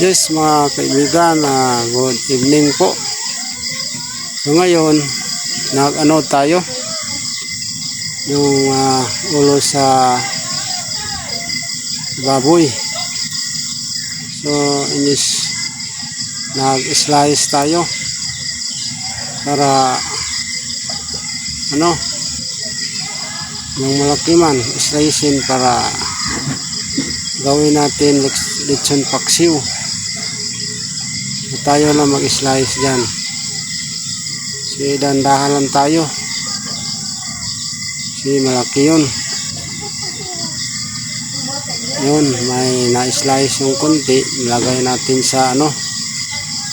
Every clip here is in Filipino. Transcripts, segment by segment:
Yes mga kaibigan, good evening po. So ngayon, nag-ano tayo, yung ulo sa baboy. So inis nag-slice tayo para ano, yung malaki man, slicein para gawin natin lechon paksiw. So, tayo na mag-slice dyan. So dandahan lang tayo. Si malaki yun. Yun, may na-slice yung konti. Ilagay natin sa ano,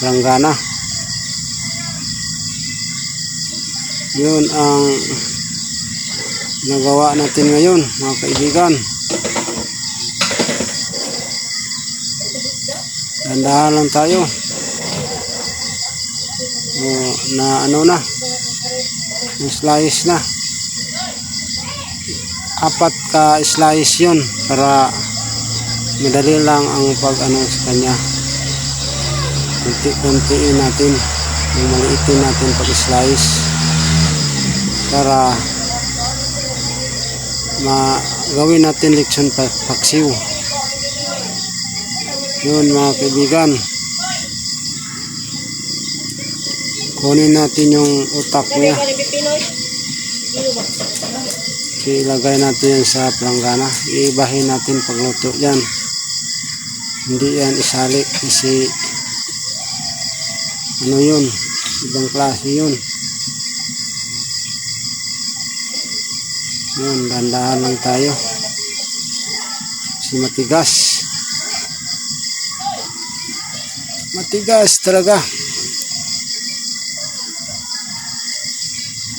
langgana. Yun ang nagawa natin ngayon mga kaibigan. Dandahan lang tayo. Na ano na, slice na. 4 ka slice yun para madali lang ang pag ano sa kanya. Kunti-kuntiin natin, yung maliitin natin pag slice para gawin natin lechon paksiw. Yun mga kaibigan, kunin natin yung utak niya. Ilagay natin yan sa planggana. Iibahin natin pagluto yan. Hindi yan isali kasi ano yun, ibang klase yun. Yun, dandahan lang tayo kasi matigas talaga.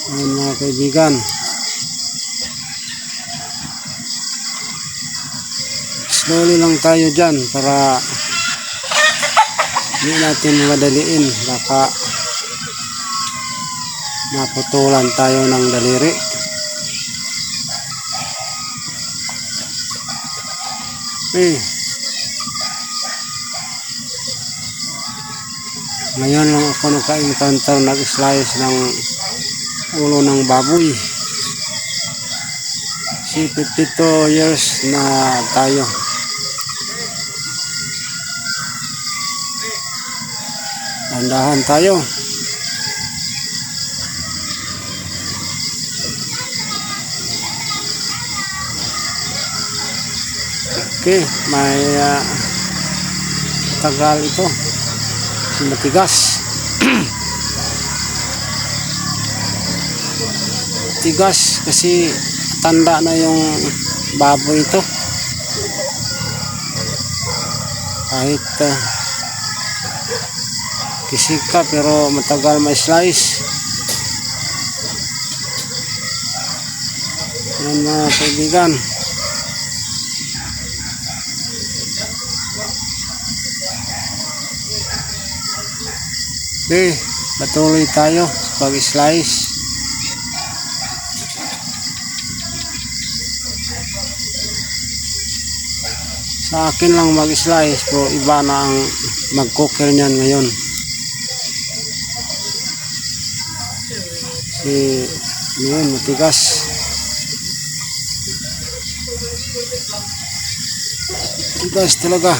Yun mga kaibigan, slowly lang tayo dyan para hindi natin madaliin, baka maputulan tayo ng daliri. Ngayon lang ako naka-encounter nag-slice ng ulo ng baboy. Si 52 years na tayo. Dandahan tayo. Okay, may tagal ito. Matigas. Tigas kasi tanda na yung baboy ito. Kahit kisika pero matagal ma-slice. Yan mga kaibigan. Okay, patuloy tayo sa pag-slice. Sa akin lang mag-slice, pero iba na ang mag-cooker niyan ngayon. Ngayon, matigas. Matigas talaga.